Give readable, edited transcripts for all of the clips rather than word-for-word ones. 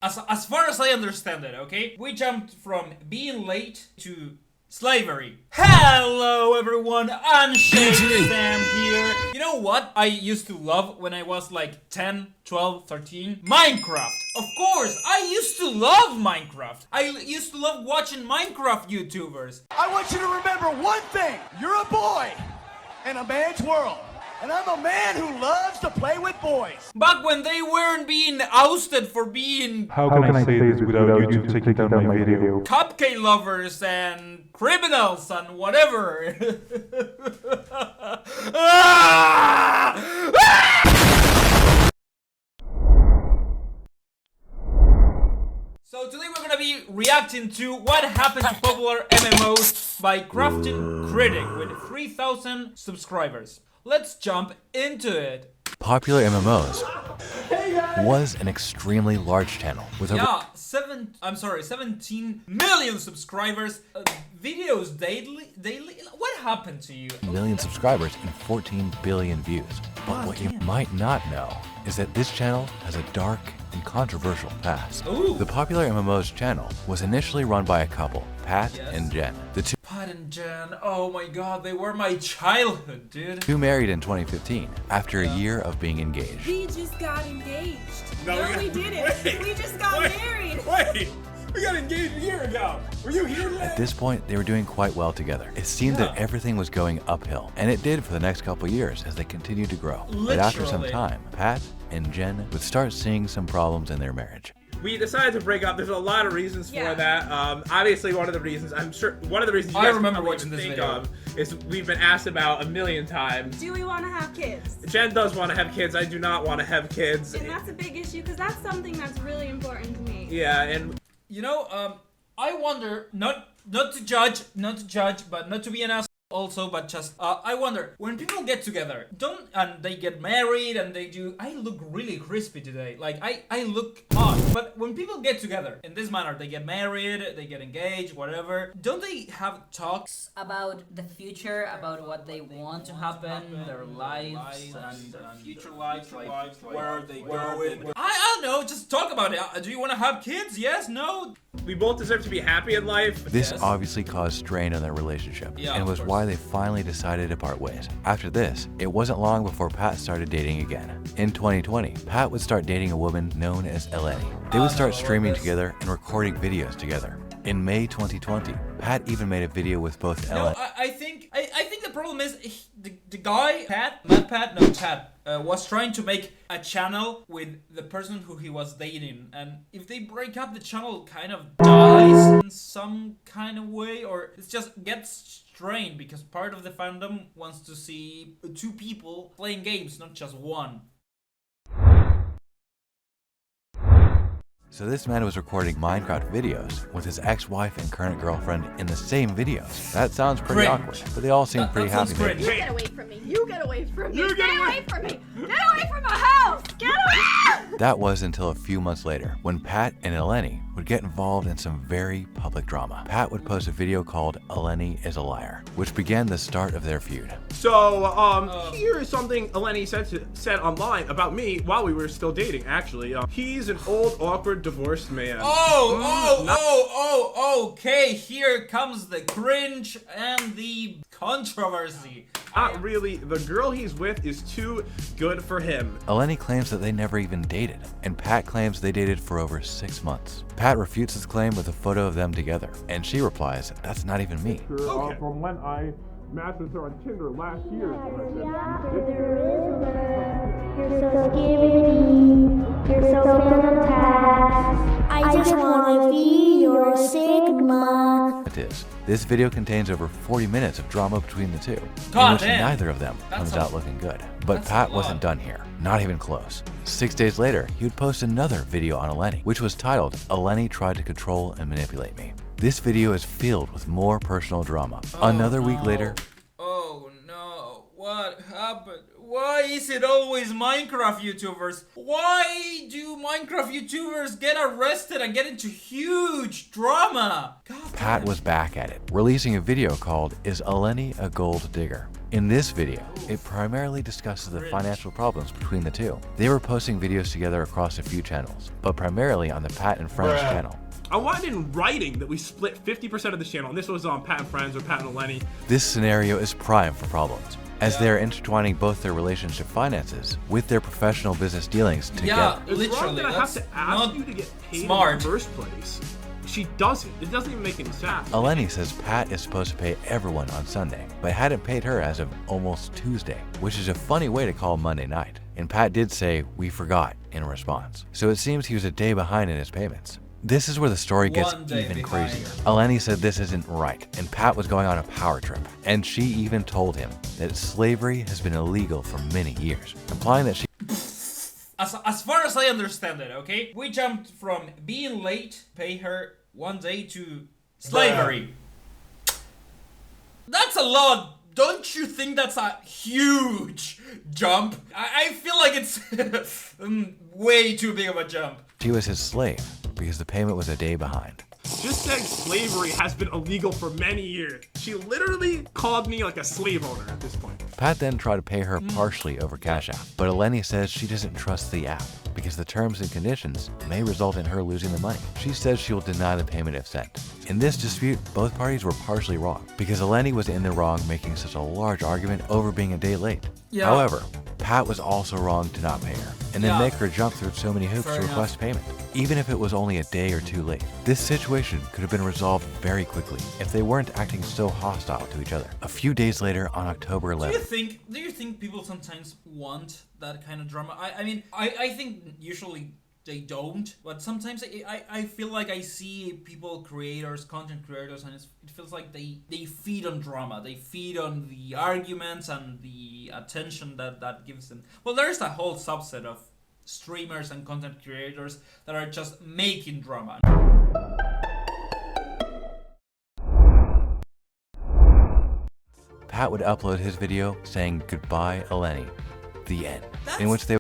As far as I understand it, okay? We jumped from being late to slavery. Hello everyone, Unshaped Sam here. You know what I used to love when I was like 10, 12, 13? Minecraft. Of course, I used to love Minecraft. I used to love watching Minecraft YouTubers. I want you to remember one thing. You're a boy in a man's world. And I'm a man who loves to play with boys. Back when they weren't being ousted for being... How can I say this without YouTube taking down my video? Cupcake lovers and criminals and whatever. So today we're gonna be reacting to what happened to popular MMOs by Crafting Critic with 3,000 subscribers. Let's jump into it. PopularMMOS was an extremely large channel with over 17 million subscribers, videos daily. What happened to you? million subscribers and 14 billion views. But what you might not know is that this channel has a dark and controversial past. Ooh. The PopularMMOS channel was initially run by a couple, Pat and Jen. The two Pat and Jen, oh my god, they were my childhood, dude. Who married in 2015 after a year of being engaged. We just got engaged. No, we didn't. We just got married. Wait, we got engaged a year ago. Were you here? At this point, they were doing quite well together. It seemed that everything was going uphill, and it did for the next couple years as they continued to grow. But after some time, Pat and Jen would start seeing some problems in their marriage. We decided to break up. There's a lot of reasons for that. Obviously, one of the reasons, I'm sure, one of the reasons you guys remember probably watching even this think video. of is we've been asked about a million times. Do we want to have kids? Jen does want to have kids. I do not want to have kids. And that's a big issue because that's something that's really important to me. Yeah, and You know, I wonder, not to judge, but not to be an asshole also, but just, I wonder, when people get together, and they get married and they do, I look really crispy today, like, I look hot, but when people get together, in this manner, they get married, they get engaged, whatever, don't they have talks about the future, about what they want to happen, their lives, and future lives, like, where are they going? I don't know, just talk about it. Do you want to have kids? Yes? No? we both deserve to be happy in life. This obviously caused strain on their relationship, and was why they finally decided to part ways. After this, it wasn't long before Pat started dating again. In 2020, Pat would start dating a woman known as Eleni. They would start streaming together and recording videos together. In May 2020, Pat even made a video with both Eleni. No, I think the problem is the guy Pat was trying to make a channel with the person who he was dating, and if they break up, the channel kind of dies in some kind of way, or it just gets strained because part of the fandom wants to see two people playing games, not just one. So this man was recording Minecraft videos with his ex-wife and current girlfriend in the same videos. That sounds pretty awkward, but they all seem pretty happy. You get away from me. You get away from me. Get away from me. Get away from my house. Get away. That was until a few months later, when Pat and Eleni would get involved in some very public drama. Pat would post a video called "Eleni is a Liar," which began the start of their feud. So, here is something Eleni said online about me while we were still dating, actually. He's an old, awkward, divorced man. Okay, here comes the cringe and the controversy. Not really. The girl he's with is too good for him. Eleni claims that they never even dated, and Pat claims they dated for over 6 months. Pat refutes his claim with a photo of them together, and she replies, "That's not even me." Okay. From when I matched with her on Tinder last year. You're so giving, you're so fantastic. I just want to be your Sigma. It is. This video contains over 40 minutes of drama between the two, in God which damn. neither of them comes out looking good. But Pat wasn't done here. Not even close. 6 days later, he would post another video on Eleni, which was titled, "Eleni Tried to Control and Manipulate Me." This video is filled with more personal drama. Another week later, Oh no, what happened? Why is it always Minecraft YouTubers? Why do Minecraft YouTubers get arrested and get into huge drama? God Pat was back at it, releasing a video called "Is Eleni a Gold Digger?" In this video, it primarily discusses the financial problems between the two. They were posting videos together across a few channels, but primarily on the Pat and Friends channel. I wanted in writing that we split 50% of this channel, and this was on Pat and Friends or Pat and Eleni. This scenario is prime for problems, as they are intertwining both their relationship finances with their professional business dealings together. Yeah, It's literally. wrong that I have to ask you to get paid smart. in the first place. She doesn't. It doesn't even make any sense. Eleni says Pat is supposed to pay everyone on Sunday, but hadn't paid her as of almost Tuesday, which is a funny way to call Monday night. And Pat did say, "We forgot," in response. So it seems he was a day behind in his payments. This is where the story gets even crazier. Eleni said this isn't right, and Pat was going on a power trip. And she even told him that slavery has been illegal for many years, implying that she... As far as I understand it, okay? We jumped from being late, pay her one day, to slavery. That's a lot. Don't you think that's a huge jump? I feel like it's way too big of a jump. She was his slave because the payment was a day behind. Just saying slavery has been illegal for many years. She literally called me like a slave owner at this point. Pat then tried to pay her partially over Cash App, but Eleni says she doesn't trust the app because the terms and conditions may result in her losing the money. She says she will deny the payment if sent. In this dispute, both parties were partially wrong because Eleni was in the wrong making such a large argument over being a day late. Yeah. However, Pat was also wrong to not pay her and then make her jump through so many hoops to request payment, even if it was only a day or two late. This situation could have been resolved very quickly if they weren't acting so hostile to each other. A few days later, on October 11th, Do you think people sometimes want that kind of drama? I mean, I think usually they don't, but sometimes I feel like I see people, creators, content creators, and it feels like they feed on drama. They feed on the arguments and the attention that gives them. Well, there's a whole subset of streamers and content creators that are just making drama. Pat would upload his video saying "Goodbye, Eleni," the end, in which they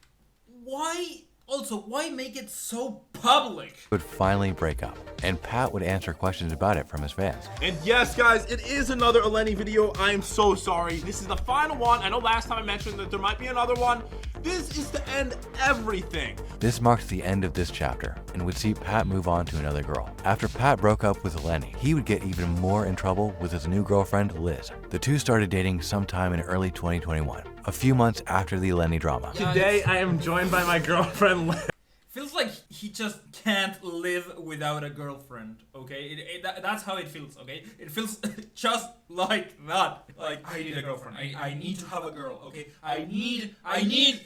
Why make it so public? would finally break up, and Pat would answer questions about it from his fans. And yes, guys, it is another Eleni video. I am so sorry. This is the final one. I know last time I mentioned that there might be another one. This is to end everything. This marks the end of this chapter and would see Pat move on to another girl. After Pat broke up with Eleni, he would get even more in trouble with his new girlfriend, Liz. The two started dating sometime in early 2021, a few months after the Eleni drama. Today, I am joined by my girlfriend, Liz. Feels like he just can't live without a girlfriend, okay? That's how it feels, okay? It feels just like that. Like, I need a girlfriend. I need to have a girl, okay? I need it! Give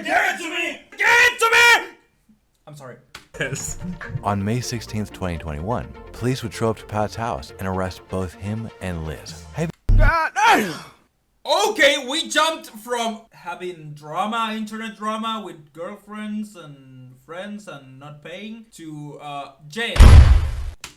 it to me! Give it to me! I'm sorry. Yes. On May 16th, 2021, police would show up to Pat's house and arrest both him and Liz. Okay, we jumped from having drama, internet drama with girlfriends and friends and not paying to jail.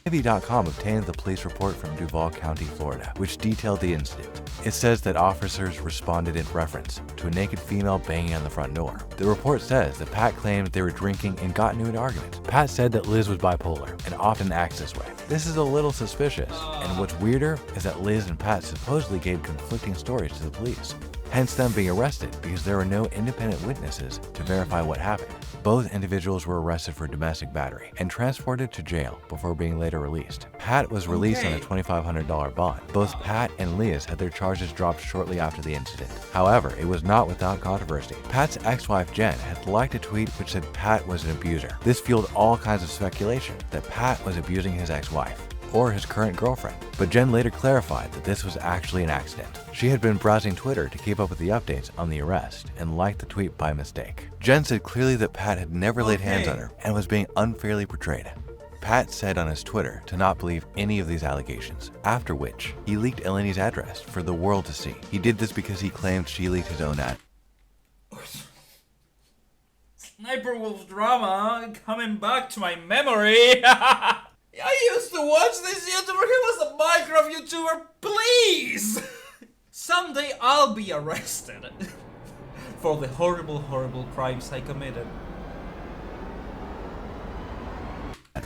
Navy.com obtained the police report from Duval County, Florida, which detailed the incident. It says that officers responded in reference to a naked female banging on the front door. The report says that Pat claimed they were drinking and got into an argument. Pat said that Liz was bipolar and often acts this way. This is a little suspicious, and what's weirder is that Liz and Pat supposedly gave conflicting stories to the police, hence them being arrested because there were no independent witnesses to verify what happened. Both individuals were arrested for domestic battery and transported to jail before being later released. Pat was released on a $2,500 bond. Both Pat and Liz had their charges dropped shortly after the incident. However, it was not without controversy. Pat's ex-wife Jen had liked a tweet which said Pat was an abuser. This fueled all kinds of speculation that Pat was abusing his ex-wife or his current girlfriend, but Jen later clarified that this was actually an accident. She had been browsing Twitter to keep up with the updates on the arrest and liked the tweet by mistake. Jen said clearly that Pat had never laid hands on her and was being unfairly portrayed. Pat said on his Twitter to not believe any of these allegations, after which he leaked Eleni's address for the world to see. He did this because he claimed she leaked his own address. Sniper Wolf drama coming back to my memory. I used to watch this YouTuber. He was a Minecraft YouTuber. Please! Someday I'll be arrested for the horrible, horrible crimes I committed.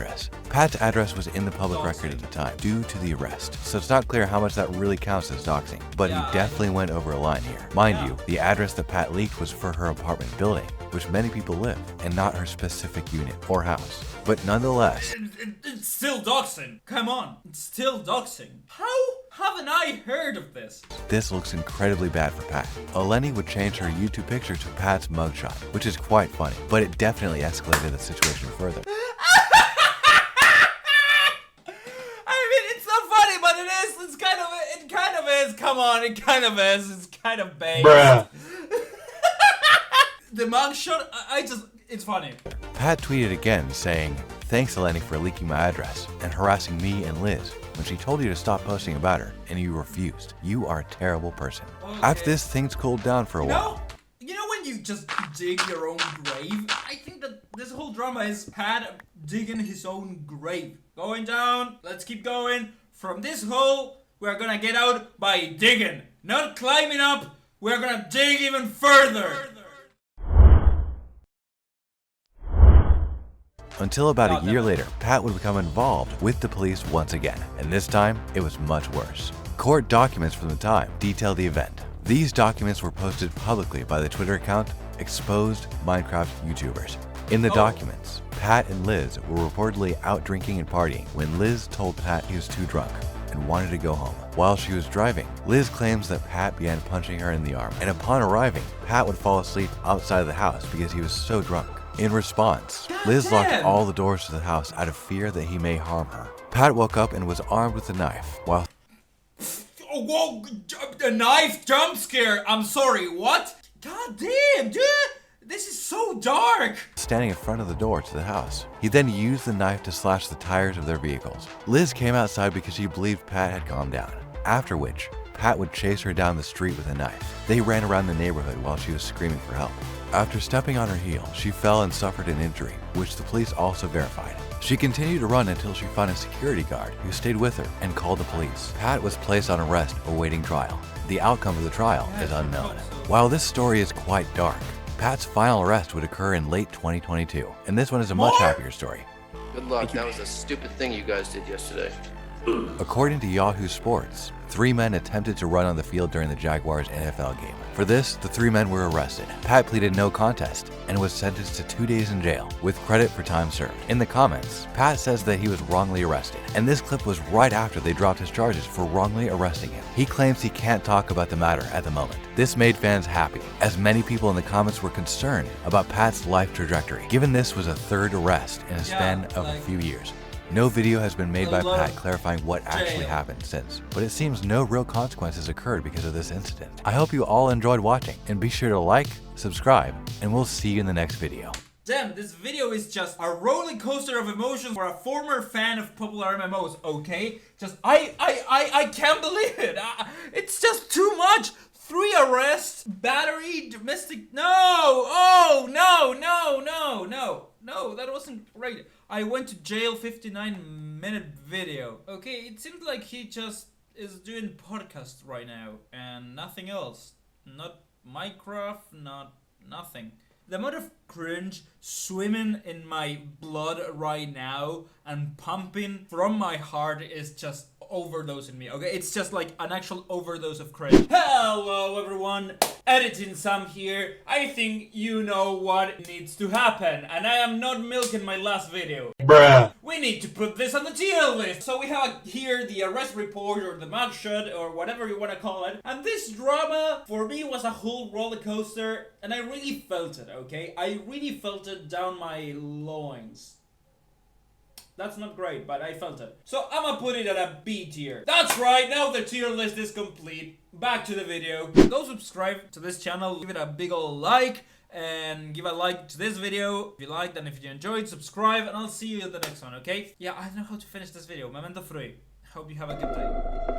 address. Pat's address was in the public record at the time due to the arrest, so it's not clear how much that really counts as doxing, but he definitely went over a line here. Mind you, the address that Pat leaked was for her apartment building, which many people live, and not her specific unit or house. But nonetheless, it's still doxing. Come on, it's still doxing. How haven't I heard of this? This looks incredibly bad for Pat. Eleni would change her YouTube picture to Pat's mugshot, which is quite funny, but it definitely escalated the situation further. It's not funny, but it is. It kind of is. Come on, it kind of is. It's kind of bait. Bruh. The mugshot, it's funny. Pat tweeted again saying, "Thanks Eleni for leaking my address and harassing me and Liz when she told you to stop posting about her and you refused. You are a terrible person." Okay. After this, things cooled down for a while. You know when you just dig your own grave? I think that this whole drama is Pat digging his own grave. Going down, let's keep going. From this hole, we're gonna get out by digging. Not climbing up, we're gonna dig even further. Until about a year later, Pat would become involved with the police once again, and this time, it was much worse. Court documents from the time detail the event. These documents were posted publicly by the Twitter account Exposed Minecraft YouTubers. In the documents, Pat and Liz were reportedly out drinking and partying when Liz told Pat he was too drunk and wanted to go home. While she was driving, Liz claims that Pat began punching her in the arm, and upon arriving, Pat would fall asleep outside of the house because he was so drunk. In response, Liz locked all the doors to the house out of fear that he may harm her. Pat woke up and was armed with a knife while... Oh, whoa, a knife jump scare. I'm sorry, what? God damn, dude. This is so dark. Standing in front of the door to the house. He then used the knife to slash the tires of their vehicles. Liz came outside because she believed Pat had calmed down, after which Pat would chase her down the street with a knife. They ran around the neighborhood while she was screaming for help. After stepping on her heel, she fell and suffered an injury, which the police also verified. She continued to run until she found a security guard who stayed with her and called the police. Pat was placed on arrest awaiting trial. The outcome of the trial is unknown. While this story is quite dark, Pat's final arrest would occur in late 2022, and this one is a much happier story. Good luck. That was a stupid thing you guys did yesterday. According to Yahoo Sports, 3 men attempted to run on the field during the Jaguars NFL game. For this, the 3 men were arrested. Pat pleaded no contest and was sentenced to 2 days in jail with credit for time served. In the comments, Pat says that he was wrongly arrested, and this clip was right after they dropped his charges for wrongly arresting him. He claims he can't talk about the matter at the moment. This made fans happy, as many people in the comments were concerned about Pat's life trajectory, given this was a 3rd arrest in a span of a few years. No video has been made by Pat clarifying what actually happened since, but it seems no real consequences occurred because of this incident. I hope you all enjoyed watching, and be sure to like, subscribe, and we'll see you in the next video. Damn, this video is just a roller coaster of emotions for a former fan of PopularMMOS, okay? I can't believe it. It's just too much. 3 arrests, battery, domestic. No! Oh, no, that wasn't right. I went to jail 59-minute video. Okay, it seems like he just is doing podcast right now and nothing else. Not Minecraft, not nothing. The amount of cringe swimming in my blood right now and pumping from my heart is just overdosing me, okay? It's just like an actual overdose of cringe. Hello everyone, Editing Sam here. I think you know what needs to happen, and I am not milking my last video. Bruh. We need to put this on the tier list. So we have here the arrest report or the mugshot or whatever you want to call it. And this drama for me was a whole roller coaster, and I really felt it, okay? I really felt it down my loins. That's not great, but I felt it. So I'm gonna put it at a B tier. That's right, now the tier list is complete. Back to the video. Go subscribe to this channel, give it a big ol' like, and give a like to this video if you liked, and if you enjoyed, subscribe, and I'll see you in the next one, okay? Yeah, I don't know how to finish this video. Memento free. Hope you have a good day.